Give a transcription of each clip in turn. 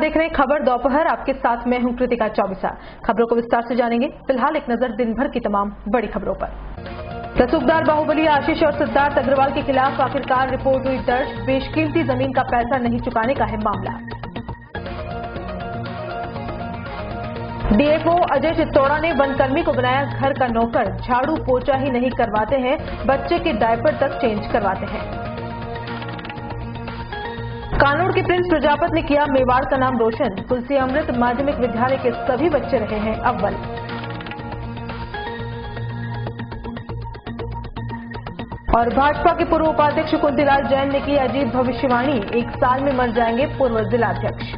देख रहे हैं खबर दोपहर। आपके साथ मैं हूं कृतिका चौबीसा। खबरों को विस्तार से जानेंगे। फिलहाल एक नजर दिन भर की तमाम बड़ी खबरों पर। रसूखदार बाहुबली आशीष और सिद्धार्थ अग्रवाल के खिलाफ आखिरकार रिपोर्ट हुई दर्ज। बेशकीमती जमीन का पैसा नहीं चुकाने का है मामला। डीएफओ अजय चित्तौड़ा ने वनकर्मी को बनाया घर का नौकर। झाड़ू पोछा ही नहीं करवाते हैं, बच्चे के डायपर तक चेंज करवाते हैं। कानूर के प्रिंस प्रजापत ने किया मेवाड़ का नाम रोशन। तुलसी अमृत माध्यमिक विद्यालय के सभी बच्चे रहे हैं अव्वल। और भाजपा के पूर्व उपाध्यक्ष कुंतीलाल जैन ने की अजीब भविष्यवाणी। 1 साल में मर जाएंगे पूर्व जिलाध्यक्ष।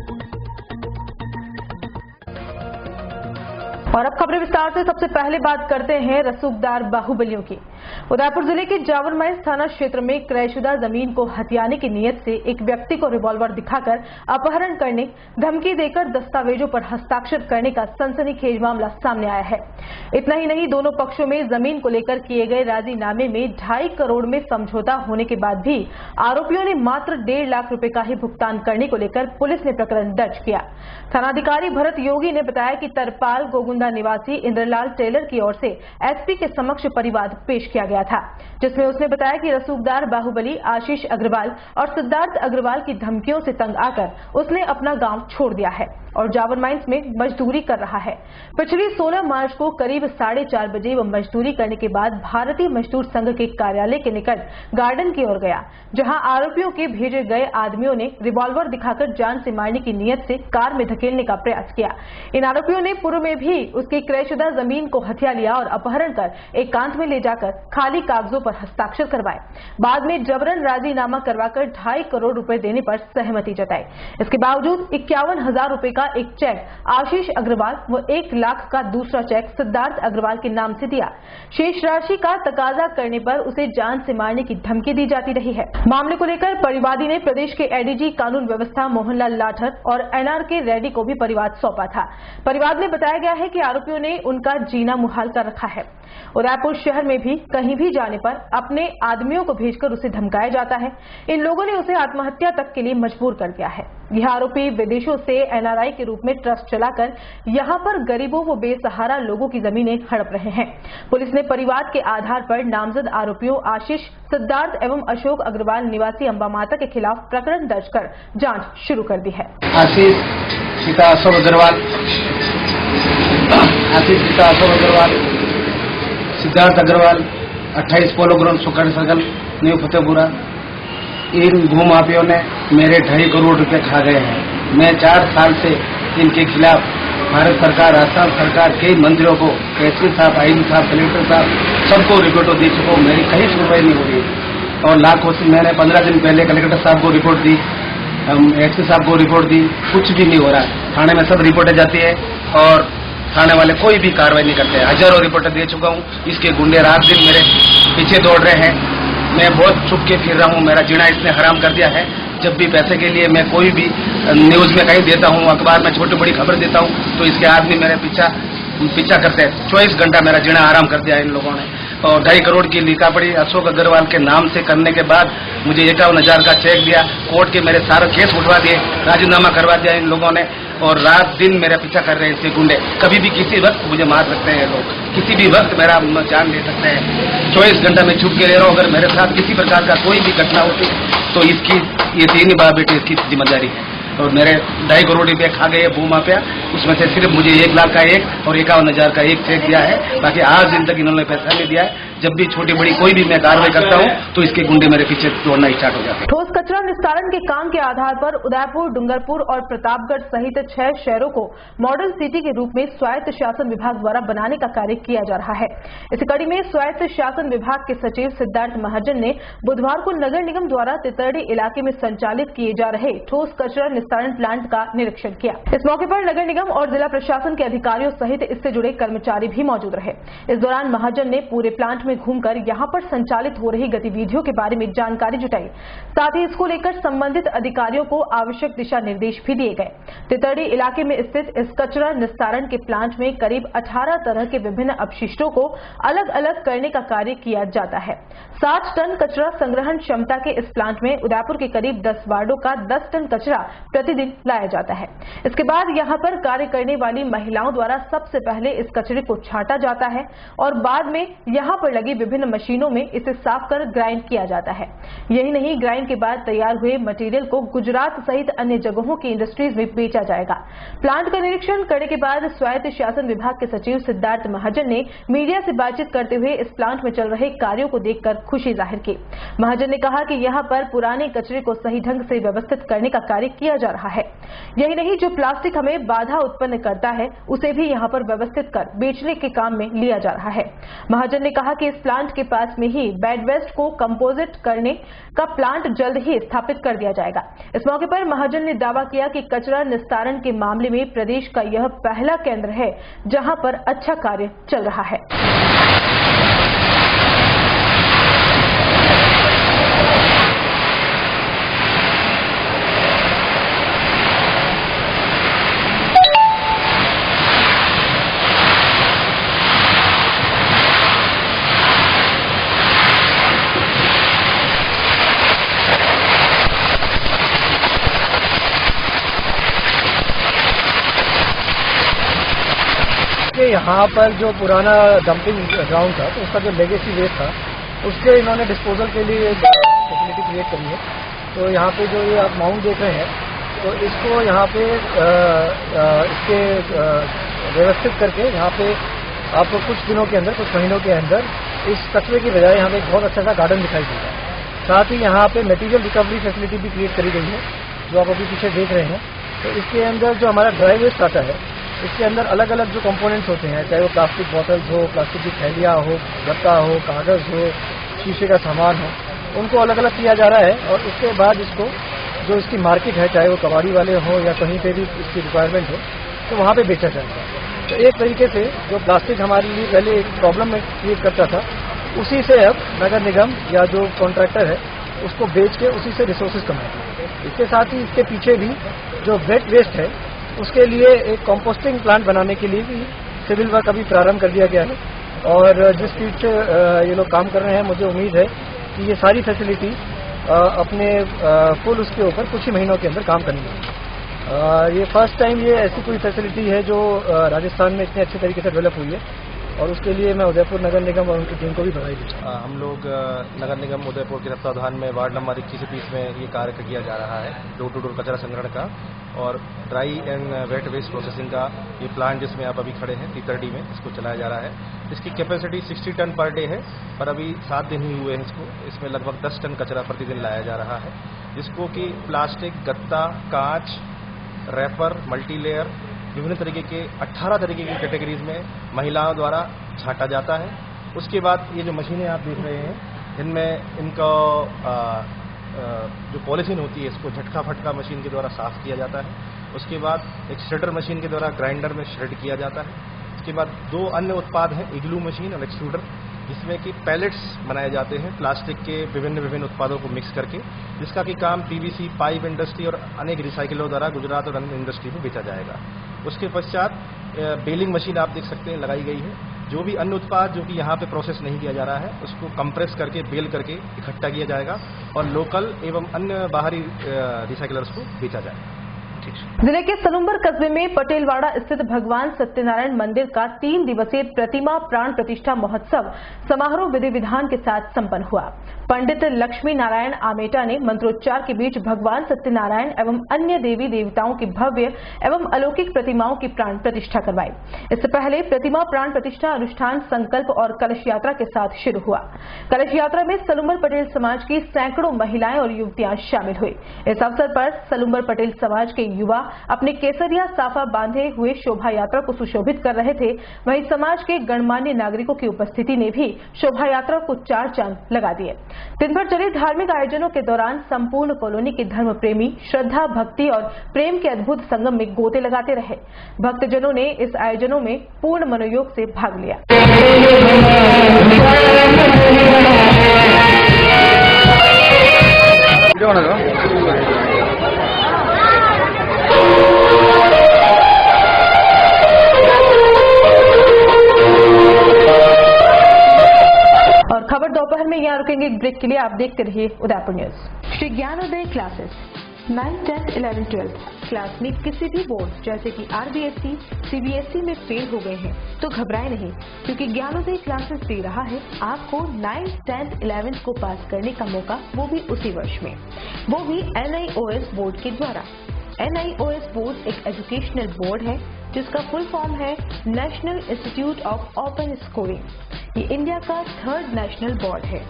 और अब खबरें विस्तार से। सबसे पहले बात करते हैं रसूखदार बाहुबलियों की। उदयपुर जिले के जावर माइंस थाना क्षेत्र में क्रयशुदा जमीन को हथियाने की नीयत से एक व्यक्ति को रिवॉल्वर दिखाकर अपहरण करने, धमकी देकर दस्तावेजों पर हस्ताक्षर करने का सनसनीखेज मामला सामने आया है। इतना ही नहीं, दोनों पक्षों में जमीन को लेकर किए गए राजीनामे में 2.5 करोड़ में समझौता होने के बाद भी आरोपियों ने मात्र 1.5 लाख रुपए का ही भुगतान करने को लेकर पुलिस ने प्रकरण दर्ज किया। थानाधिकारी भरत योगी ने बताया कि तरपाल गोगुंदा निवासी इंद्रलाल टेलर की ओर से एसपी के समक्ष परिवाद पेश किया गया था, जिसमें उसने बताया कि रसूखदार बाहुबली आशीष अग्रवाल और सिद्धार्थ अग्रवाल की धमकियों से तंग आकर उसने अपना गांव छोड़ दिया है और जावर माइंस में मजदूरी कर रहा है। पिछली 16 मार्च को करीब 4:30 बजे वह मजदूरी करने के बाद भारतीय मजदूर संघ के कार्यालय के निकट गार्डन की ओर गया, जहां आरोपियों के भेजे गए आदमियों ने रिवॉल्वर दिखाकर जान से मारने की नीयत से कार में धकेलने का प्रयास किया। इन आरोपियों ने पूर्व में भी उसकी क्रयशुदा जमीन को हथिया लिया और अपहरण कर एकांत में ले जाकर खाली कागजों पर हस्ताक्षर करवाए। बाद में जबरन राजीनामा करवाकर 2.5 करोड़ रुपए देने पर सहमति जताई। इसके बावजूद 51,000 रुपए का एक चेक आशीष अग्रवाल व 1 लाख का दूसरा चेक सिद्धार्थ अग्रवाल के नाम से दिया। शेष राशि का तकाजा करने पर उसे जान से मारने की धमकी दी जाती रही है। मामले को लेकर परिवादी ने प्रदेश के एडीजी कानून व्यवस्था मोहनलाल लाठर और एनआरके रेड्डी को भी परिवाद सौंपा था। परिवाद में बताया गया है कि आरोपियों ने उनका जीना मुहाल कर रखा है। उदयपुर शहर में भी कहीं भी जाने पर अपने आदमियों को भेजकर उसे धमकाया जाता है। इन लोगों ने उसे आत्महत्या तक के लिए मजबूर कर दिया है। यह आरोपी विदेशों से एनआरआई के रूप में ट्रस्ट चलाकर यहां पर गरीबों व बेसहारा लोगों की जमीनें हड़प रहे हैं। पुलिस ने परिवाद के आधार पर नामजद आरोपियों आशीष, सिद्धार्थ एवं अशोक अग्रवाल निवासी अंबा माता के खिलाफ प्रकरण दर्ज कर जांच शुरू कर दी है। आशीष पिता Ashok Agrawal, Siddharth Agrawal 28 polo ground Sukad circle new Fatehpura. इन भूमाफियों ने मेरे 2.5 करोड़ रुपए खा गए हैं। मैं 4 साल से इनके खिलाफ भारत सरकार, असम सरकार, कई मंत्रियों को, एसपी साहब, आईजी साहब, कलेक्टर साहब सबको रिपोर्ट दे चुका हूँ। मेरी कहीं सुनवाई नहीं हो रही और लाखों से मैंने 15 दिन पहले कलेक्टर साहब को रिपोर्ट दी, एसपी साहब को रिपोर्ट दी, कुछ भी नहीं हो रहा। थाने में सब रिपोर्टें जाती है और थाने वाले कोई भी कार्रवाई नहीं करते हैं। हजारों रिपोर्टें दे चुका हूँ। इसके गुंडे रात दिन मेरे पीछे दौड़ रहे हैं। मैं बहुत छुप के फिर रहा हूँ। मेरा जीना इसने हराम कर दिया है। जब भी पैसे के लिए मैं कोई भी न्यूज में कहीं देता हूँ, अखबार में छोटी बड़ी खबर देता हूँ, तो इसके आदमी मेरे पीछा करते हैं। 24 घंटा मेरा जीना आराम कर दिया इन लोगों ने। और 2.5 करोड़ की लिखा पड़ी अशोक अग्रवाल के नाम से करने के बाद मुझे 51,000 का चेक दिया। कोर्ट के मेरे सारे केस उठवा दिए, राजीनामा करवा दिया इन लोगों ने और रात दिन मेरा पीछा कर रहे हैं इससे गुंडे। कभी भी किसी वक्त मुझे मार सकते हैं लोग, किसी भी वक्त मेरा जान ले सकते हैं। 24 घंटा में छुप के ले रहा हूँ। अगर मेरे साथ किसी प्रकार का कोई भी घटना होती तो इसकी ये 3 बाप बेटे इसकी जिम्मेदारी है। और मेरे 2.5 करोड़ रुपए खा गए भूमाफिया। उसमें से सिर्फ मुझे 1 लाख का एक और 51,000 का एक चेक दिया है। बाकी आज दिन तक इन्होंने पैसा नहीं दिया है। जब भी छोटी बड़ी कोई भी मैं कार्रवाई करता हूँ तो इसके गुंडे मेरे पीछे दौड़ना स्टार्ट हो जाते हैं। ठोस कचरा निस्तारण के काम के आधार पर उदयपुर, डूंगरपुर और प्रतापगढ़ सहित 6 शहरों को मॉडल सिटी के रूप में स्वायत्त शासन विभाग द्वारा बनाने का कार्य किया जा रहा है। इसी कड़ी में स्वायत्त शासन विभाग के सचिव सिद्धार्थ महाजन ने बुधवार को नगर निगम द्वारा तितरडी इलाके में संचालित किए जा रहे ठोस कचरा निस्तारण प्लांट का निरीक्षण किया। इस मौके पर नगर निगम और जिला प्रशासन के अधिकारियों सहित इससे जुड़े कर्मचारी भी मौजूद रहे। इस दौरान महाजन ने पूरे प्लांट में में घूमकर यहां पर संचालित हो रही गतिविधियों के बारे में जानकारी जुटाई। साथ ही इसको लेकर संबंधित अधिकारियों को आवश्यक दिशा निर्देश भी दिए गए। तितरडी इलाके में स्थित इस कचरा निस्तारण के प्लांट में करीब 18 तरह के विभिन्न अपशिष्टों को अलग अलग करने का कार्य किया जाता है। 60 टन कचरा संग्रहण क्षमता के इस प्लांट में उदयपुर के करीब 10 वार्डों का 10 टन कचरा प्रतिदिन लाया जाता है। इसके बाद यहां पर कार्य करने वाली महिलाओं द्वारा सबसे पहले इस कचरे को छांटा जाता है और बाद में यहां पर लगी विभिन्न मशीनों में इसे साफ कर ग्राइंड किया जाता है। यही नहीं, ग्राइंड के बाद तैयार हुए मटेरियल को गुजरात सहित अन्य जगहों की इंडस्ट्रीज में बेचा जाएगा। प्लांट का निरीक्षण करने के बाद स्वायत्त शासन विभाग के सचिव सिद्धार्थ महाजन ने मीडिया से बातचीत करते हुए इस प्लांट में चल रहे कार्यों को देखकर खुशी जाहिर की। महाजन ने कहा कि यहां पर पुराने कचरे को सही ढंग से व्यवस्थित करने का कार्य किया जा रहा है। यही नहीं, जो प्लास्टिक हमें बाधा उत्पन्न करता है उसे भी यहां पर व्यवस्थित कर बेचने के काम में लिया जा रहा है। महाजन ने कहा कि इस प्लांट के पास में ही बेड वेस्ट को कंपोजिट करने का प्लांट जल्द ही स्थापित कर दिया जाएगा। इस मौके पर महाजन ने दावा किया कि कचरा निस्तारण के मामले में प्रदेश का यह पहला केंद्र है जहां पर अच्छा कार्य चल रहा है। यहाँ पर जो पुराना डंपिंग ग्राउंड था तो उसका जो लेगेसी वेस्ट था उसके इन्होंने डिस्पोजल के लिए फैसिलिटी क्रिएट करी है। तो यहाँ पे जो ये आप माउंट देख रहे हैं तो इसको यहाँ पे इसके व्यवस्थित करके यहाँ पे आपको कुछ दिनों के अंदर, कुछ महीनों के अंदर इस कचरे की बजाय यहाँ पे एक बहुत अच्छा सा गार्डन दिखाई देगा। साथ ही यहाँ पे मटेरियल रिकवरी फैसिलिटी भी क्रिएट करी गई है जो आप अभी पीछे देख रहे हैं। तो इसके अंदर जो हमारा ड्राई वेस्ट आता है इसके अंदर अलग अलग जो कंपोनेंट्स होते हैं, चाहे वो प्लास्टिक बॉटल्स हो, प्लास्टिक की थैलियाँ हो, गत्ता हो, कागज हो, शीशे का सामान हो, उनको अलग अलग किया जा रहा है और उसके बाद इसको जो इसकी मार्केट है, चाहे वो कबाड़ी वाले हो या कहीं पे भी इसकी रिक्वायरमेंट हो, तो वहाँ पे बेचा जाएगा। तो एक तरीके से जो प्लास्टिक हमारे लिए पहले एक प्रॉब्लम क्रिएट करता था, उसी से अब नगर निगम या जो कॉन्ट्रैक्टर है उसको बेच के उसी से रिसोर्सेज कमाएगा। इसके साथ ही इसके पीछे भी जो वेट वेस्ट है उसके लिए एक कंपोस्टिंग प्लांट बनाने के लिए भी सिविल वर्क अभी प्रारंभ कर दिया गया है और जिस स्पीड से ये लोग काम कर रहे हैं, मुझे उम्मीद है कि ये सारी फैसिलिटी अपने फुल उसके ऊपर कुछ ही महीनों के अंदर काम करेंगे। ये फर्स्ट टाइम ये ऐसी कोई फैसिलिटी है जो राजस्थान में इतने अच्छे तरीके से डेवलप हुई है और उसके लिए मैं उदयपुर नगर निगम और उनकी टीम को भी बधाई दूँ। हम लोग नगर निगम उदयपुर के तत्वाधान में वार्ड नंबर 21 से 30 में ये कार्य किया जा रहा है, डोर टू डोर कचरा संग्रहण का और dry and wet waste processing का ये प्लांट जिसमें आप अभी खड़े हैं तितरडी में, इसको चलाया जा रहा है। इसकी कैपेसिटी 60 टन पर डे है, पर अभी 7 दिन ही हुए हैं इसको। इसमें लगभग 10 टन कचरा प्रतिदिन लाया जा रहा है, जिसको कि प्लास्टिक, गत्ता, कांच, रैपर, मल्टीलेयर, विभिन्न तरीके के 18 तरीके की कैटेगरीज में महिलाओं द्वारा छांटा जाता है। उसके बाद ये जो मशीनें आप देख रहे हैं, इनमें इनका जो पॉलीथीन होती है इसको झटका फटका मशीन के द्वारा साफ किया जाता है। उसके बाद एक श्रेडर मशीन के द्वारा ग्राइंडर में श्रेड किया जाता है। उसके बाद 2 अन्य उत्पाद हैं, इग्लू मशीन और एक्सट्रूडर, जिसमें कि पैलेट्स बनाए जाते हैं प्लास्टिक के विभिन्न उत्पादों को मिक्स करके, जिसका कि काम पीवीसी, पाइप इंडस्ट्री और अनेक रिसाइकिलों द्वारा गुजरात और अन्य इंडस्ट्री में बेचा जाएगा। उसके पश्चात बेलिंग मशीन आप देख सकते हैं लगाई गई है। जो भी अन्य उत्पाद जो कि यहाँ पे प्रोसेस नहीं किया जा रहा है उसको कंप्रेस करके बेल करके इकट्ठा किया जाएगा और लोकल एवं अन्य बाहरी रिसाइकलर्स को बेचा जाएगा। जिले के सलुम्बर कस्बे में पटेलवाड़ा स्थित भगवान सत्यनारायण मंदिर का 3 दिवसीय प्रतिमा प्राण प्रतिष्ठा महोत्सव समारोह विधि विधान के साथ संपन्न हुआ। पंडित लक्ष्मी नारायण आमेटा ने मंत्रोच्चार के बीच भगवान सत्यनारायण एवं अन्य देवी देवताओं की भव्य एवं अलौकिक प्रतिमाओं की प्राण प्रतिष्ठा करवाई। इससे पहले प्रतिमा प्राण प्रतिष्ठा अनुष्ठान संकल्प और कलश यात्रा के साथ शुरू हुआ। कलश यात्रा में सलुम्बर पटेल समाज की सैकड़ों महिलाएं और युवतियां शामिल हुई। इस अवसर पर सलुम्बर पटेल समाज के युवा अपने केसरिया साफा बांधे हुए शोभा यात्रा को सुशोभित कर रहे थे। वहीं समाज के गणमान्य नागरिकों की उपस्थिति ने भी शोभा यात्रा को 4 चांद लगा दिए। दिन भर चले धार्मिक आयोजनों के दौरान संपूर्ण कॉलोनी के धर्म प्रेमी श्रद्धा, भक्ति और प्रेम के अद्भुत संगम में गोते लगाते रहे। भक्तजनों ने इस आयोजनों में पूर्ण मनोयोग से भाग लिया। और खबर दोपहर में यहाँ रुकेंगे एक ब्रेक के लिए। आप देखते रहिए Udaipur news. Shri Gyanodaya classes 9th, 10th, 11th, 12th class में किसी भी बोर्ड जैसे कि RBSE, CBSE में फेल हो गए हैं तो घबराएं नहीं, क्योंकि ज्ञानोदय क्लासेस दे रहा है आपको 9th, 10th, 11th को पास करने का मौका, वो भी उसी वर्ष में, वो भी NIOS बोर्ड के द्वारा। NIOS बोर्ड एक एजुकेशनल बोर्ड है जिसका फुल फॉर्म है national institute of open schooling. ये इंडिया का 3rd नेशनल बोर्ड है।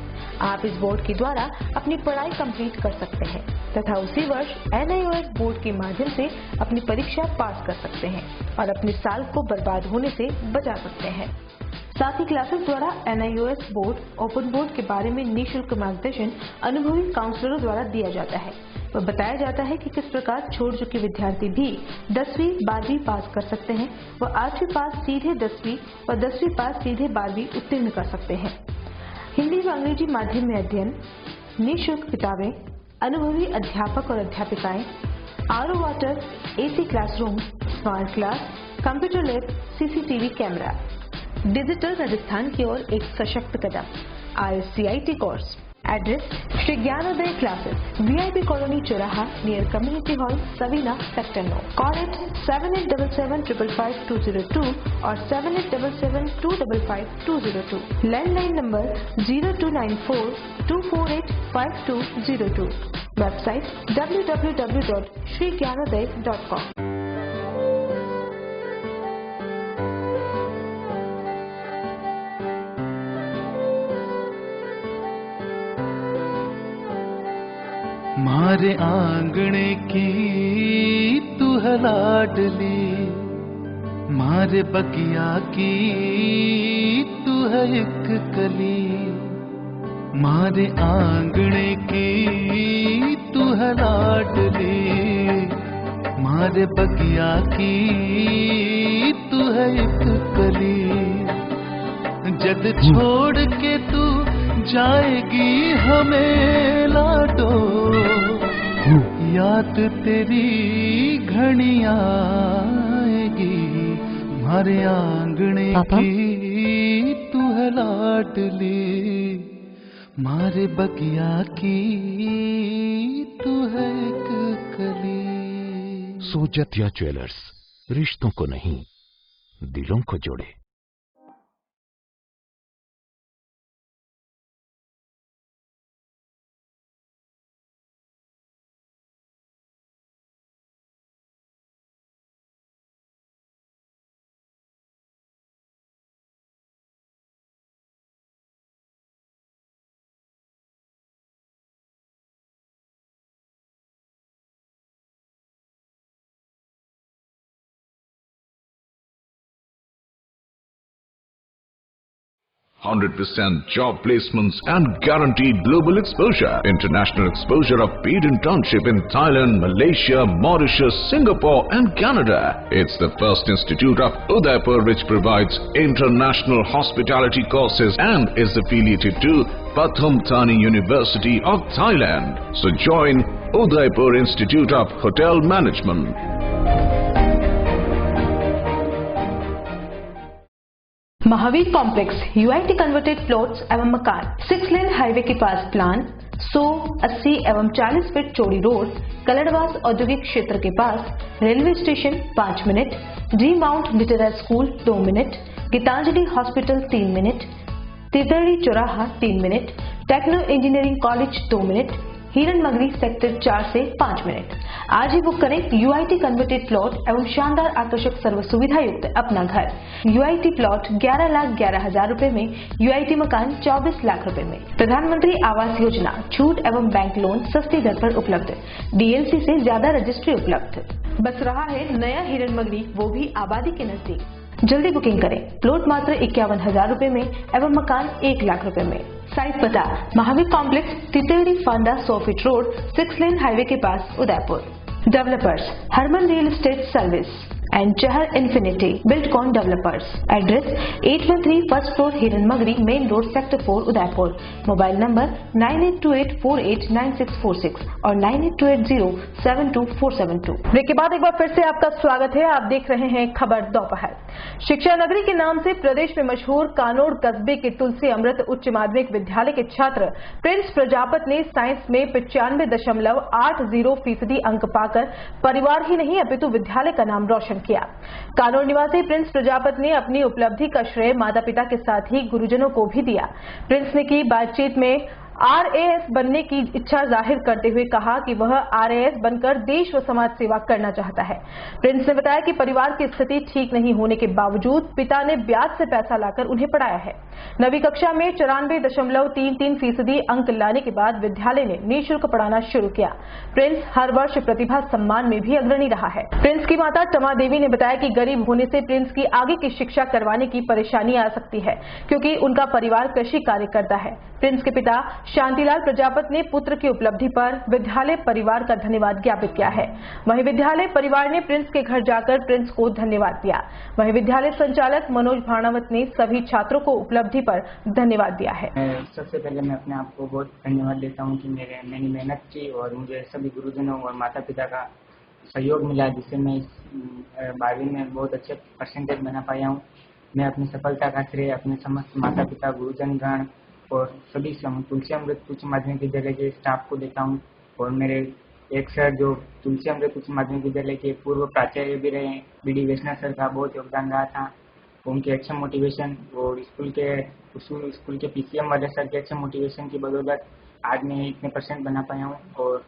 आप इस बोर्ड के द्वारा अपनी पढ़ाई कंप्लीट कर सकते हैं तथा उसी वर्ष NIOS बोर्ड के माध्यम से अपनी परीक्षा पास कर सकते हैं और अपने साल को बर्बाद होने से बचा सकते हैं। साथ ही क्लासेस द्वारा NIOS बोर्ड, ओपन बोर्ड के बारे में निःशुल्क मार्गदर्शन अनुभवी काउंसलरों द्वारा दिया जाता है। वह बताया जाता है कि किस प्रकार छोड़ चुके विद्यार्थी भी 10वीं 12वीं पास कर सकते हैं। वह 8वीं पास सीधे 10वीं व 10वीं पास सीधे 12वीं उत्तीर्ण कर सकते हैं। हिंदी व अंग्रेजी माध्यम में अध्ययन, निःशुल्क किताबें, अनुभवी अध्यापक और अध्यापिकाएं, RO water, AC classroom, smart class, computer lab, CCTV camera, digital Rajasthan की ओर एक सशक्त कदम, ISCIT course. Address Shri Gyanodaya classes, VIP colony चौराहा near community hall, Savina, sector 9। Call at 7877555202 और 7877255202। Landline number 029424855202। Website www.shrigyanodaya.com। मारे आंगणे की तू है लाडली, मारे बगिया की तू है एक कली। मारे आंगणे की तू है लाडली, मारे बगिया की तू है एक कली। जद छोड़ के तू जाएगी हमें लाडो, याद तेरी घनी आएगी। मारे आंगणे की तू है लाडली, मारे बगिया की तू है एक कली। सोजतिया ज्वेलर्स, रिश्तों को नहीं दिलों को जोड़े। %100% job placements and guaranteed global exposure. International exposure of paid internship in Thailand, Malaysia, Mauritius, Singapore and Canada. It's the first institute of Udaipur which provides international hospitality courses and is affiliated to Pathum Thani University of Thailand. So join Udaipur Institute of Hotel Management. Mahavir complex, UIT converted plots एवं मकान, 6 lane highway के पास plan, 100, 80 एवं 40 feet चौड़ी road, Kaladwas औद्योगिक क्षेत्र के पास, railway station 5 minute, G mount literary school 2 minute, Gitanjali hospital 3 minute, तितड़ी चौराहा 3 minute, techno engineering college 2 minute, Hiranmagri sector 4 से 5 मिनट। आज ही बुक करें UIT कन्वर्टेड प्लॉट एवं शानदार आकर्षक सर्व सुविधा युक्त अपना घर। UIT प्लॉट 11,11,000 रुपए में, UIT मकान 24 लाख रुपए में। प्रधानमंत्री आवास योजना, छूट एवं बैंक लोन सस्ती दर पर उपलब्ध, DLC से ज्यादा रजिस्ट्री उपलब्ध। बस रहा है नया हिरणमगरी, वो भी आबादी के नजदीक। जल्दी बुकिंग करें। प्लॉट मात्र 51,000 रुपए में एवं मकान 1 लाख रुपए में। साइट पता महावीर कॉम्प्लेक्स, तितेड़ी फांडा, 100 फीट रोड, 6 लेन हाईवे के पास, Udaipur. Developers Harman real estate service and Chahar infinity buildcon developers. Address 813 first floor, Hiran Magri, main road, sector 4, Udaipur. Mobile number 9828489646 और 9828072472। ब्रेक के बाद एक बार फिर से आपका स्वागत है। आप देख रहे हैं खबर दोपहर। शिक्षा नगरी के नाम से प्रदेश में मशहूर कानोड़ कस्बे के तुलसी अमृत उच्च माध्यमिक विद्यालय के छात्र प्रिंस प्रजापत ने साइंस में 95.80% अंक पाकर परिवार ही नहीं अपितु विद्यालय का नाम रोशन किया। कानोड़ निवासी प्रिंस प्रजापत ने अपनी उपलब्धि का श्रेय माता पिता के साथ ही गुरुजनों को भी दिया। प्रिंस ने की बातचीत में RAS बनने की इच्छा जाहिर करते हुए कहा कि वह RAS बनकर देश व समाज सेवा करना चाहता है। प्रिंस ने बताया कि परिवार की स्थिति ठीक नहीं होने के बावजूद पिता ने ब्याज से पैसा लाकर उन्हें पढ़ाया है। 9वीं कक्षा में 94.33% अंक लाने के बाद विद्यालय ने निःशुल्क पढ़ाना शुरू किया। प्रिंस हर वर्ष प्रतिभा सम्मान में भी अग्रणी रहा है। प्रिंस की माता टमा देवी ने बताया कि गरीब होने से प्रिंस की आगे की शिक्षा करवाने की परेशानी आ सकती है, क्योंकि उनका परिवार कृषि कार्य करता है। प्रिंस के पिता शांतिलाल प्रजापत ने पुत्र की उपलब्धि पर विद्यालय परिवार का धन्यवाद ज्ञापित किया है। वहीं विद्यालय परिवार ने प्रिंस के घर जाकर प्रिंस को धन्यवाद दिया। वहीं विद्यालय संचालक मनोज भाणावत ने सभी छात्रों को उपलब्धि पर धन्यवाद दिया है। सबसे पहले मैं अपने आप को बहुत धन्यवाद देता हूं कि मैंने मेहनत की और मुझे सभी गुरुजनों और माता पिता का सहयोग मिला, जिससे मैं इस 12वीं में बहुत अच्छे परसेंटेज बना पाया हूँ। मैं अपनी सफलता का श्रेय अपने समस्त माता पिता, गुरुजनगण और सभी तुलसी अमृत उच्च माध्यमिक विद्यालय के स्टाफ को देता हूँ। और मेरे एक सर जो तुलसी अमृत उच्च माध्यमिक विद्यालय के पूर्व प्राचार्य भी रहे, BD वैष्णव सर का बहुत योगदान रहा था। उनके अच्छे मोटिवेशन और स्कूल के PCM वाले सर के अच्छे मोटिवेशन की बदौलत आज मैं इतने परसेंट बना पाया हूँ। और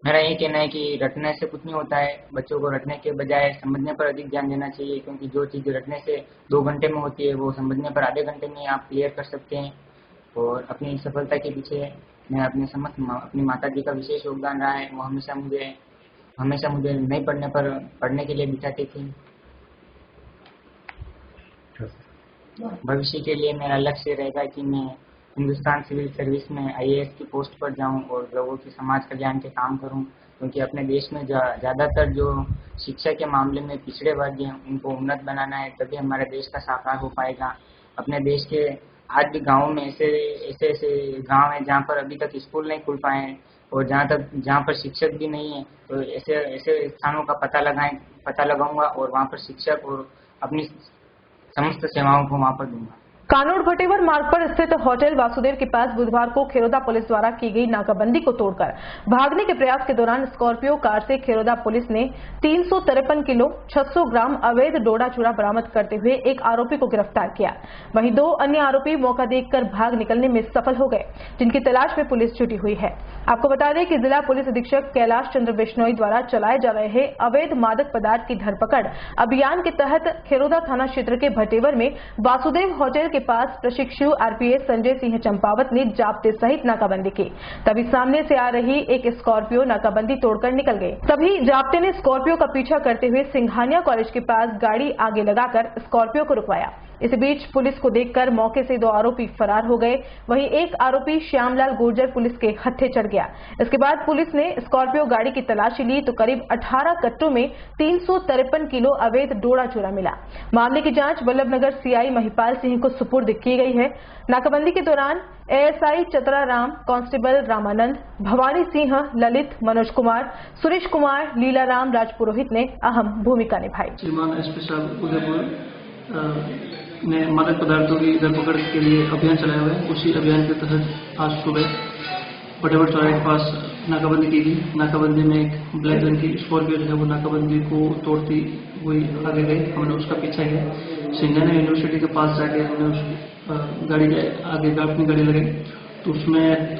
मेरा ये कहना है कि रटने से कुछ नहीं होता है, बच्चों को रटने के बजाय समझने पर अधिक ध्यान देना चाहिए, क्योंकि जो चीज़ रटने से 2 घंटे में होती है वो समझने पर आधे घंटे में आप क्लियर कर सकते हैं। और अपनी सफलता के पीछे मैं अपनी माता जी का विशेष योगदान रहा है। वो हमेशा मुझे नहीं पढ़ने पर पढ़ने के लिए बिठाती थी। भविष्य के लिए मेरा लक्ष्य रहेगा कि मैं हिंदुस्तान सिविल सर्विस में IAS की पोस्ट पर जाऊं और लोगों के समाज कल्याण के काम करूं, क्योंकि अपने देश में ज़्यादातर जो शिक्षा के मामले में पिछड़े वर्ग हैं उनको उन्नत बनाना है, तभी हमारे देश का साकार हो पाएगा। अपने देश के आज भी गाँव में ऐसे गाँव हैं जहाँ पर अभी तक स्कूल नहीं खुल पाए हैं और जहाँ पर शिक्षक भी नहीं है, तो ऐसे स्थानों का पता लगाऊंगा और वहाँ पर शिक्षक और अपनी समस्त सेवाओं को वहाँ पर दूंगा। कानोड़ भटेवर मार्ग पर स्थित होटल वासुदेव के पास बुधवार को खेरोदा पुलिस द्वारा की गई नाकाबंदी को तोड़कर भागने के प्रयास के दौरान स्कॉर्पियो कार से खेरोदा पुलिस ने 353 किलो 600 ग्राम अवैध डोडा चूरा बरामद करते हुए एक आरोपी को गिरफ्तार किया। वहीं 2 अन्य आरोपी मौका देखकर भाग निकलने में सफल हो गए, जिनकी तलाश में पुलिस जुटी हुई है। आपको बता दें कि जिला पुलिस अधीक्षक कैलाश चंद्र बिश्नोई द्वारा चलाए जा रहे अवैध मादक पदार्थ की धरपकड़ अभियान के तहत खेरोदा थाना क्षेत्र के भटेवर में वासुदेव होटल के पास प्रशिक्षु RPS संजय सिंह चंपावत ने जाप्ते सहित नाकाबंदी की। तभी सामने से आ रही एक स्कॉर्पियो नाकाबंदी तोड़कर निकल गई। तभी जाप्ते ने स्कॉर्पियो का पीछा करते हुए सिंघानिया कॉलेज के पास गाड़ी आगे लगाकर स्कॉर्पियो को रुकवाया। इस बीच पुलिस को देखकर मौके से 2 आरोपी फरार हो गए। वहीं एक आरोपी श्यामलाल गुर्जर पुलिस के हत्थे चढ़ गया। इसके बाद पुलिस ने स्कॉर्पियो गाड़ी की तलाशी ली तो करीब 18 कट्टों में 353 किलो अवैध डोडा चूरा मिला। मामले की जांच वल्लभनगर CI महिपाल सिंह को सुपुर्द की गई है। नाकाबंदी के दौरान ASI चतरा राम, कांस्टेबल रामानंद, भवानी सिंह, ललित, मनोज कुमार, सुरेश कुमार, लीलाराम राजपुरोहित ने अहम भूमिका निभाई। श्रीमान SP साहब उदयपुर ने मादक पदार्थों की धरपकड़ के लिए अभियान चलाया हुआ है। उसी अभियान के तहत आज सुबह भटेवर चौराहे के पास नाकाबंदी की गई। नाकाबंदी में एक ब्लैक रंग की स्कॉर्पियो जो है वो नाकाबंदी को तोड़ती हुई आगे गई। हमने उसका पीछा किया। सिंघानिया यूनिवर्सिटी के पास जाके हमने उस गाड़ी के आगे अपनी गाड़ी लगाई तो उसमें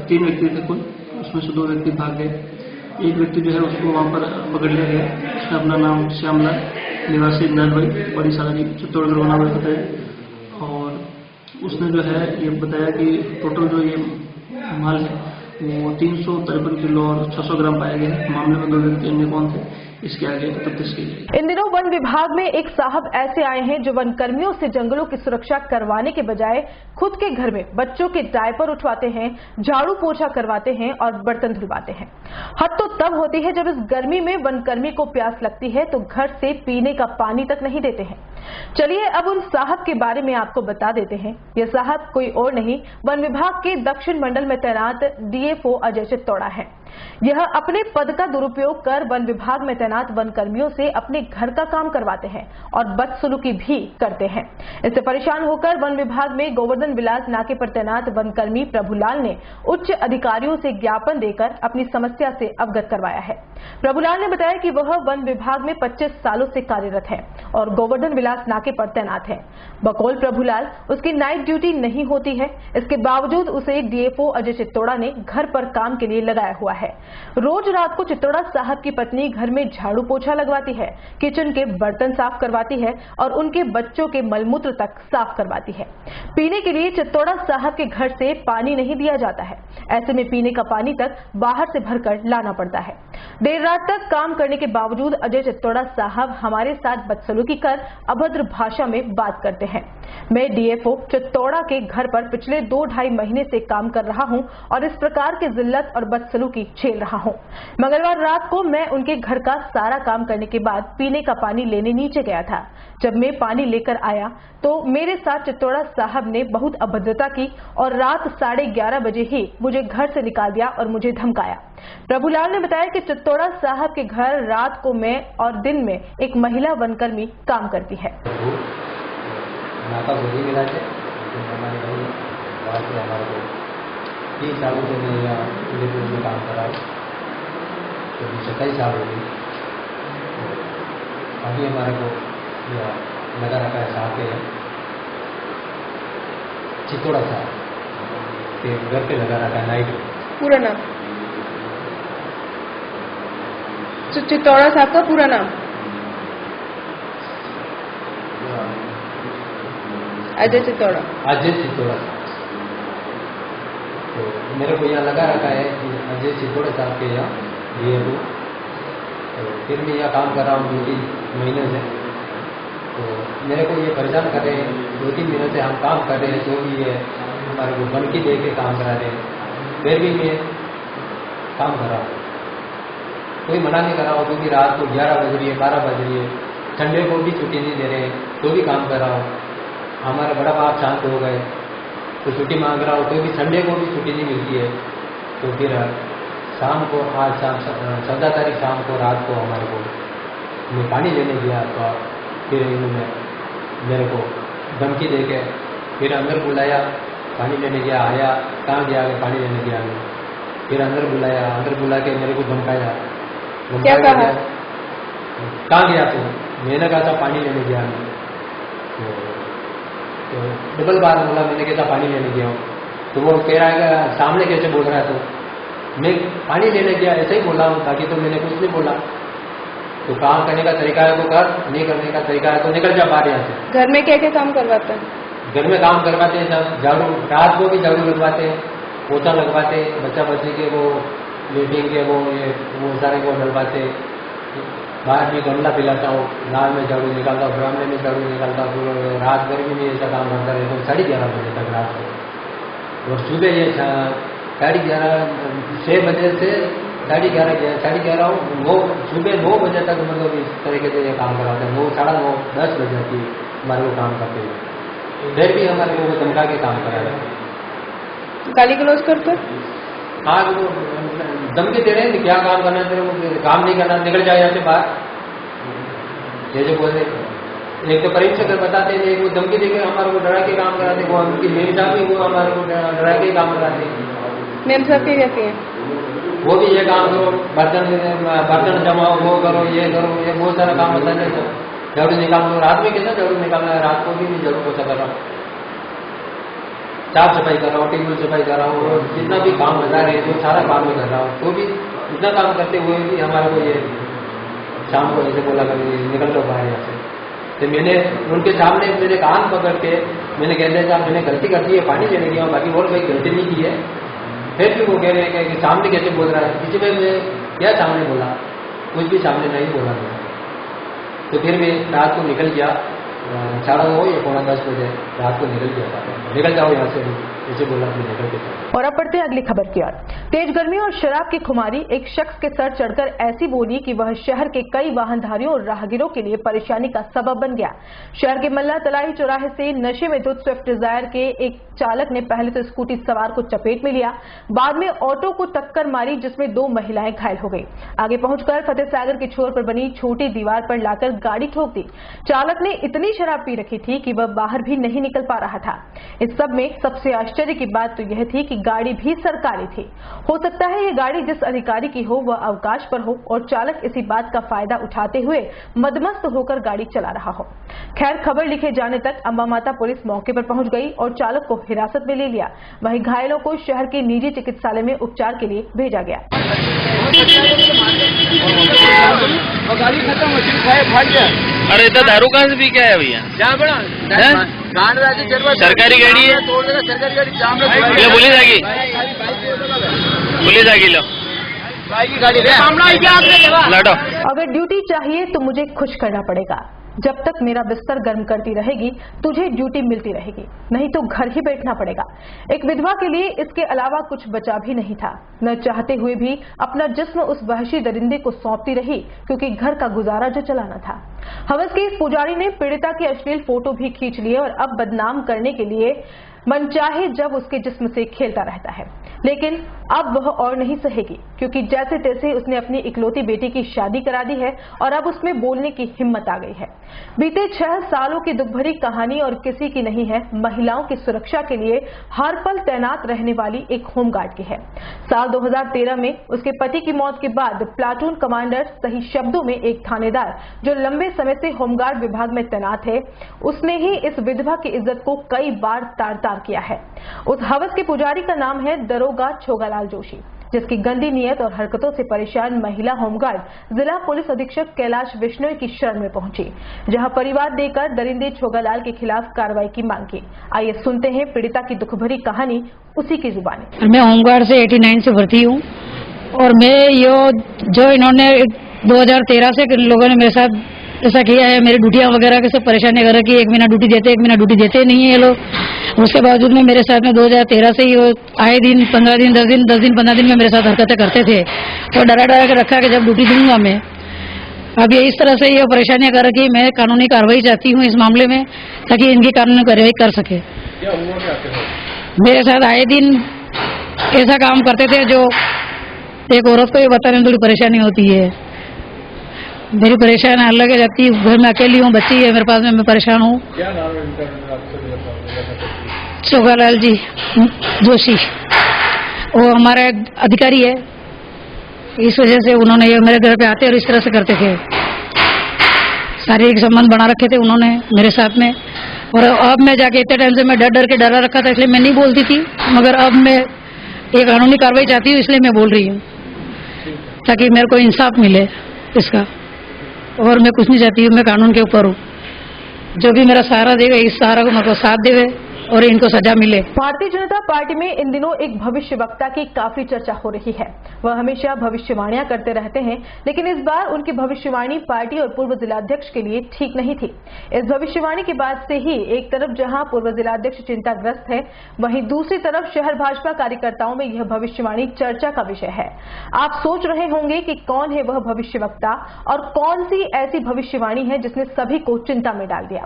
3 व्यक्ति थे कुल, उसमें से 2 व्यक्ति भाग गए। एक व्यक्ति जो है उसको वहाँ पर पकड़ लिया गया। उसने अपना नाम श्यामलाल निवासी नरवई बड़ी सालानी चित्तौड़गढ़ बनावर बताया और उसने जो है ये बताया कि टोटल जो ये माल है वो 353 किलो और 600 ग्राम पाया गया। मामले में 2 व्यक्ति अन्य कौन थे, इसके आगे तफ्तीश की जाएगी। इन दिनों वन विभाग में एक साहब ऐसे आए हैं जो वन कर्मियों से जंगलों की सुरक्षा करवाने के बजाय खुद के घर में बच्चों के डायपर उठवाते हैं, झाड़ू पोछा करवाते हैं और बर्तन धुलवाते हैं। हद तो तब होती है जब इस गर्मी में वन कर्मी को प्यास लगती है तो घर से पीने का पानी तक नहीं देते हैं। चलिए अब उन साहब के बारे में आपको बता देते हैं। ये साहब कोई और नहीं, वन विभाग के दक्षिण मंडल में तैनात डीएफओ अजय चित्तौड़ा है। यह अपने पद का दुरुपयोग कर वन विभाग में तैनात वन कर्मियों से अपने घर का काम करवाते हैं और बदसलूकी भी करते हैं। इससे परेशान होकर वन विभाग में गोवर्धन विलास नाके पर तैनात वन कर्मी प्रभुलाल ने उच्च अधिकारियों से ज्ञापन देकर अपनी समस्या से अवगत करवाया है। प्रभुलाल ने बताया कि वह वन विभाग में 25 सालों से कार्यरत है और गोवर्धन विलास नाके पर तैनात है। बकौल प्रभुलाल उसकी नाइट ड्यूटी नहीं होती है, इसके बावजूद उसे डीएफओ अजय चित्तौड़ा ने घर पर काम के लिए लगाया हुआ है। रोज रात को चित्तौड़ा साहब की पत्नी घर में झाड़ू पोछा लगवाती है, किचन के बर्तन साफ करवाती है और उनके बच्चों के मलमूत्र तक साफ करवाती है। पीने के लिए चित्तौड़ा साहब के घर से पानी नहीं दिया जाता है, ऐसे में पीने का पानी तक बाहर से भरकर लाना पड़ता है। देर रात तक काम करने के बावजूद अजय चित्तौड़ा साहब हमारे साथ बदसलूकी कर अभद्र भाषा में बात करते हैं। मैं डीएफओ चित्तौड़ा के घर पर पिछले 2-2.5 महीने से काम कर रहा हूं और इस प्रकार की जिल्लत और बदसलूकी झेल रहा हूं। मंगलवार रात को मैं उनके घर का सारा काम करने के बाद पीने का पानी लेने नीचे गया था। जब मैं पानी लेकर आया तो मेरे साथ चित्तौड़ा साहब ने बहुत अभद्रता की और रात 11:30 बजे ही मुझे घर से निकाल दिया और मुझे धमकाया। प्रभुलाल ने बताया कि चित्तौड़ा साहब के घर रात को मैं और दिन में एक महिला वनकर्मी काम करती है। नाका गोली मिला थे हमारे भाई बाहर से हमारे को 3 सालों से मैं यहाँ उदयपुर में काम कर रहा हूँ, तो 27 साल हो गई। अभी हमारे को लगा रखा है साहब के चित्तौड़ा साहब के घर पे लगा रखा है नाइट। पूरा नाम चित्तौड़ा साहब का पूरा नाम अजय चित्तौड़ा। अजय चित्तौड़ा। तो मेरे को यहाँ लगा रखा है कि अजय चित्तौड़ा साहब के यहाँ ये वो, तो फिर मैं यहाँ काम कर रहा हूँ 2-3 महीने से। तो मेरे को ये परेशान कर रहे हैं, 2-3 महीने से हम काम कर रहे हैं, जो भी है हमारे को बनकी दे के काम करा रहे हैं, फिर भी मैं काम कर रहा हूँ। कोई मना नहीं कर रहा हूँ, क्योंकि रात को 11 बज रही है, 12 बज रही है, ठंडे को भी छुट्टी नहीं दे रहे हैं, तो भी काम कर रहा हूँ। हमारे बड़ा बाप शांत हो गए तो छुट्टी मांग रहा हूँ, तो भी संडे को भी छुट्टी नहीं मिलती है। तो फिर शाम को आज शाम 14 तारीख शाम को रात को हमारे को मैं पानी लेने गया, तो फिर इन्होंने मेरे को धमकी दे के फिर अंदर बुलाया, पानी लेने गया, आया, कहाँ गया, पानी लेने गया मैं, फिर अंदर बुलाया, अंदर बुला के मेरे को धमकाया। क्या कहा? कहाँ गया तू? मैंने कहा था पानी लेने गया मैं। तो डबल बार बोला, मैंने कहता पानी लेने गया हूँ। तो वो कह रहा है सामने कैसे बोल रहा है? तो मैं पानी लेने गया ऐसे ही बोला हूँ, ताकि तो मैंने कुछ नहीं बोला। तो काम करने का तरीका है तो कर, नहीं करने का तरीका है तो निकल जा बाहर यहाँ से। घर में क्या क्या काम करवाता है? घर में काम करवाते हैं सब, झाड़ू, रात को भी झाड़ू लगवाते हैं, पोछा लगवाते हैं, बच्चा बच्चे के वो लेटिंग के वो सारे को डलवाते। बाहर में गमला पिलाता हूँ, नाल में झाड़ू निकालता हूँ, बरामदे में झाड़ू निकालता हूँ। रात भर भी मैं ऐसा काम करता रहता हूँ 11:30 बजे तक रात को। और सुबह ये 11:30 6 बजे से 11:30 वो सुबह 9 बजे तक मतलब इस तरीके से ये काम कराते हैं। वो 9:30 10 बजे की हमारे को काम करते हैं, फिर भी हमारे को धमका के काम करा रहे हैं। गाली गलौज करते? हाँ, वो धमकी दे रहे हैं, क्या काम करना तेरे को, काम नहीं करना, निकल जाए यहाँ से बाहर, ये जो बोल रहे। एक तो परीक्षा कर बताते हैं, एक वो धमकी देकर हमारे को डरा के काम कराते। वो उनकी मेम साहब भी वो हमारे को डरा के काम कराते हैं। मेम साहब क्या कहती हैं? वो भी ये काम करो, बर्तन जमाओ, वो करो, ये करो, ये बहुत सारा काम होता है। तो झाड़ू निकाल लो, रात में कैसा झाड़ू निकालना है, रात को भी नहीं झाड़ू पोछा कर रहा हूँ, साफ सफाई कर रहा हूँ, टेबल सफाई कर रहा हूँ, और जितना भी काम बता रहे हैं वो सारा काम में कर रहा हूँ। तो भी इतना काम करते हुए भी हमारे को ये शाम को ऐसे बोला कर निकल लो बाहर यहाँ से। तो मैंने उनके सामने मेरे कान पकड़ के मैंने कह दिया साहब मैंने गलती कर दी है, पानी लेने गया हूँ, बाकी और कोई गलती नहीं की है। फिर भी वो कह रहे हैं कि सामने कैसे बोल रहा है, किसी में मैं क्या सामने बोला, कुछ भी सामने नहीं बोला मैं। तो फिर मैं रात को निकल गया, 9:30 या 9:45 बजे रात को निकल गया था। निकल जाओ यहाँ से, ऐसे बोला कि निकल के। और अब बढ़ते हैं अगली खबर की ओर। तेज गर्मी और शराब की खुमारी एक शख्स के सर चढ़कर ऐसी बोली कि वह शहर के कई वाहनधारियों और राहगीरों के लिए परेशानी का सबब बन गया। शहर के मल्ला तलाई चौराहे से नशे में धुत स्विफ्ट डिजायर के एक चालक ने पहले तो स्कूटी सवार को चपेट में लिया, बाद में ऑटो को टक्कर मारी जिसमें 2 महिलाएं घायल हो गई। आगे पहुंचकर फतेह सागर के छोर पर बनी छोटी दीवार पर लाकर गाड़ी ठोक दी। चालक ने इतनी शराब पी रखी थी कि वह बाहर भी नहीं निकल पा रहा था। इस सब में सबसे आश्चर्य की बात तो यह थी कि गाड़ी भी सरकारी थी। हो सकता है ये गाड़ी जिस अधिकारी की हो वह अवकाश पर हो और चालक इसी बात का फायदा उठाते हुए मदमस्त होकर गाड़ी चला रहा हो। खैर, खबर लिखे जाने तक अम्बा माता पुलिस मौके पर पहुंच गई और चालक को हिरासत में ले लिया। वहीं घायलों को शहर के निजी चिकित्सालय में उपचार के लिए भेजा गया। अरे इतना दारू कहाँ से पी के आया भैया? सरकारी गाड़ी है, पुलिस आ गई लो लाडो। अगर ड्यूटी चाहिए तो मुझे खुश करना पड़ेगा। जब तक मेरा बिस्तर गर्म करती रहेगी तुझे ड्यूटी मिलती रहेगी, नहीं तो घर ही बैठना पड़ेगा। एक विधवा के लिए इसके अलावा कुछ बचा भी नहीं था। न चाहते हुए भी अपना जिस्म उस वहशी दरिंदे को सौंपती रही क्योंकि घर का गुजारा जो चलाना था। हवस के इस पुजारी ने पीड़िता की अश्लील फोटो भी खींच लिए और अब बदनाम करने के लिए मनचाहे जब उसके जिस्म से खेलता रहता है। लेकिन अब वह और नहीं सहेगी क्योंकि जैसे तैसे उसने अपनी इकलौती बेटी की शादी करा दी है और अब उसमें बोलने की हिम्मत आ गई है। बीते 6 सालों की दुख भरी कहानी और किसी की नहीं है, महिलाओं की सुरक्षा के लिए हर पल तैनात रहने वाली एक होमगार्ड की है। साल 2013 में उसके पति की मौत के बाद प्लाटून कमांडर, सही शब्दों में एक थानेदार जो लंबे समय से होमगार्ड विभाग में तैनात है, उसने ही इस विधवा की इज्जत को कई बार तार-तार किया है। उस हवस के पुजारी का नाम है दरोगा छोगालाल जोशी, जिसकी गंदी नीयत और हरकतों से परेशान महिला होमगार्ड जिला पुलिस अधीक्षक कैलाश बिश्नोई की शरण में पहुंची, जहां परिवार देकर दरिंदे छोगालाल के खिलाफ कार्रवाई की मांग की। आइए सुनते हैं पीड़िता की दुख भरी कहानी उसी की जुबानी। मैं होमगार्ड से 89 से भर्ती हूँ और मैं जो इन्होंने 2013 से लोगों ने मेरे साथ ऐसा किया है, मेरी ड्यूटियां वगैरह के सब परेशानी कर रखी है। 1 महीना ड्यूटी देते, 1 महीना ड्यूटी देते नहीं है ये लोग। उसके बावजूद में मेरे साथ में 2013 से ही वो आए दिन 15 दिन 10 दिन 15 दिन में मेरे साथ हरकतें करते थे और डरा के रखा कि जब ड्यूटी दूंगा मैं। अब ये इस तरह से ये परेशानियां कर रखी, मैं कानूनी कार्रवाई चाहती हूँ इस मामले में ताकि इनकी कानूनी कार्रवाई कर सके। मेरे साथ आए दिन ऐसा काम करते थे जो एक औरत को ये बताने में थोड़ी परेशानी होती है। मेरी परेशानी अलग है जाती, घर में अकेली हूँ, बच्ची है मेरे पास में, मैं परेशान हूँ। क्या नाम है इनका? छोगालाल जी जोशी, वो हमारा अधिकारी है। इस वजह से उन्होंने ये मेरे घर पे आते और इस तरह से करते थे, शारीरिक संबंध बना रखे थे उन्होंने मेरे साथ में। और अब मैं जाके इतने टाइम से मैं डर के डरा रखा था, इसलिए मैं नहीं बोलती थी, मगर अब मैं एक कानूनी कार्रवाई चाहती हूँ, इसलिए मैं बोल रही हूँ ताकि मेरे को इंसाफ मिले इसका। और मैं कुछ नहीं चाहती हूँ, मैं कानून के ऊपर हूँ। जो भी मेरा सहारा देगा इस सहारा को मेरे को साथ देवे और इनको सजा मिले। भारतीय जनता पार्टी में इन दिनों एक भविष्यवक्ता की काफी चर्चा हो रही है। वह हमेशा भविष्यवाणियां करते रहते हैं, लेकिन इस बार उनकी भविष्यवाणी पार्टी और पूर्व जिलाध्यक्ष के लिए ठीक नहीं थी। इस भविष्यवाणी के बाद से ही एक तरफ जहां पूर्व जिलाध्यक्ष चिंताग्रस्त है, वहीं दूसरी तरफ शहर भाजपा कार्यकर्ताओं में यह भविष्यवाणी चर्चा का विषय है। आप सोच रहे होंगे कि कौन है वह भविष्यवक्ता और कौन सी ऐसी भविष्यवाणी है जिसने सभी को चिंता में डाल दिया।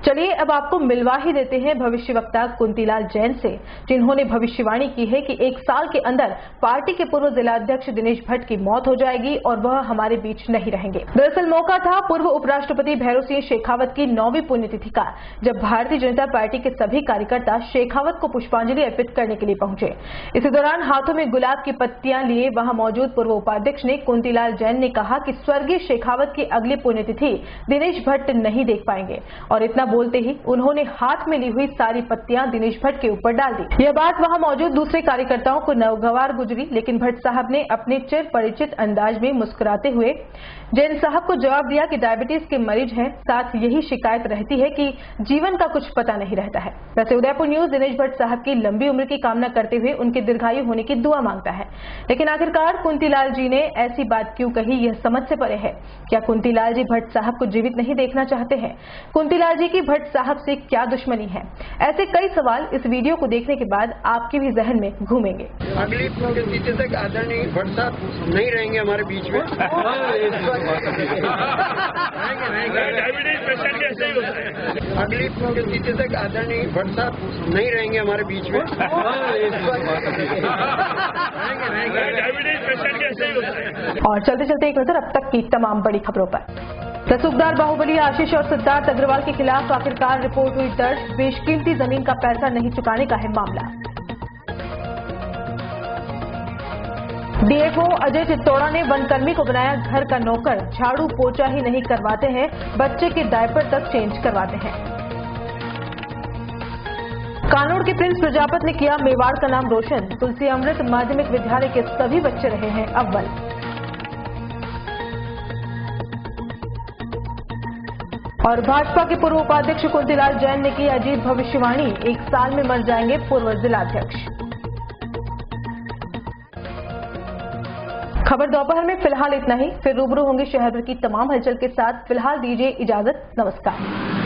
चलिए अब आपको मिलवा ही देते हैं भविष्यवक्ता कुंतीलाल जैन से, जिन्होंने भविष्यवाणी की है कि 1 साल के अंदर पार्टी के पूर्व जिलाध्यक्ष दिनेश भट्ट की मौत हो जाएगी और वह हमारे बीच नहीं रहेंगे। दरअसल मौका था पूर्व उपराष्ट्रपति भैरों सिंह शेखावत की 9वीं पुण्यतिथि का, जब भारतीय जनता पार्टी के सभी कार्यकर्ता शेखावत को पुष्पांजलि अर्पित करने के लिए पहुंचे। इसी दौरान हाथों में गुलाब की पत्तियां लिए वहां मौजूद पूर्व उपाध्यक्ष ने कुंतीलाल जैन ने कहा कि स्वर्गीय शेखावत की अगली पुण्यतिथि दिनेश भट्ट नहीं देख पाएंगे और इतना बोलते ही उन्होंने हाथ में ली हुई सारी बत्तियां दिनेश भट्ट के ऊपर डाल दी। यह बात वहां मौजूद दूसरे कार्यकर्ताओं को नागवार गुजरी, लेकिन भट्ट साहब ने अपने चिर परिचित अंदाज में मुस्कुराते हुए जैन साहब को जवाब दिया कि डायबिटीज के मरीज हैं, साथ यही शिकायत रहती है कि जीवन का कुछ पता नहीं रहता है। वैसे उदयपुर न्यूज दिनेश भट्ट साहब की लंबी उम्र की कामना करते हुए उनके दीर्घायु होने की दुआ मांगता है, लेकिन आखिरकार कुंतीलाल जी ने ऐसी बात क्यों कही, यह समझ से परे है। क्या कुंतीलाल जी भट्ट साहब को जीवित नहीं देखना चाहते हैं? कुंतीलाल जी की भट्ट साहब से क्या दुश्मनी है? ऐसे कई सवाल इस वीडियो को देखने के बाद आपके भी जहन में घूमेंगे। अगली पुण्यतिथि तक आदरणीय भट्ट साहब नहीं रहेंगे हमारे बीच में। डायबिटीज पेशेंट कैसे ही होता है? अगली पुण्यतिथि तक आदरणीय भट्ट साहब नहीं रहेंगे हमारे बीच में। डायबिटीज पेशेंट कैसे ही होता है? और चलते चलते एक नजर अब तक की तमाम बड़ी खबरों पर। रसूखदार बाहुबली आशीष और सिद्धार्थ अग्रवाल के खिलाफ आखिरकार रिपोर्ट हुई दर्ज। बेशकीमती जमीन का पैसा नहीं चुकाने का है मामला। डीएफओ अजय चित्तौड़ा ने वनकर्मी को बनाया घर का नौकर। झाड़ू पोछा ही नहीं करवाते हैं, बच्चे के डायपर तक चेंज करवाते हैं। कानूर के प्रिंस प्रजापत ने किया मेवाड़ का नाम रोशन। तुलसी अमृत माध्यमिक विद्यालय के सभी बच्चे रहे हैं अव्वल। और भाजपा के पूर्व उपाध्यक्ष कुंतीलाल जैन ने की अजीत भविष्यवाणी, 1 साल में मर जाएंगे पूर्व जिलाध्यक्ष। खबर दोपहर में फिलहाल इतना ही, फिर रूबरू होंगे शहर भर की तमाम हलचल के साथ। फिलहाल दीजिए इजाजत, नमस्कार।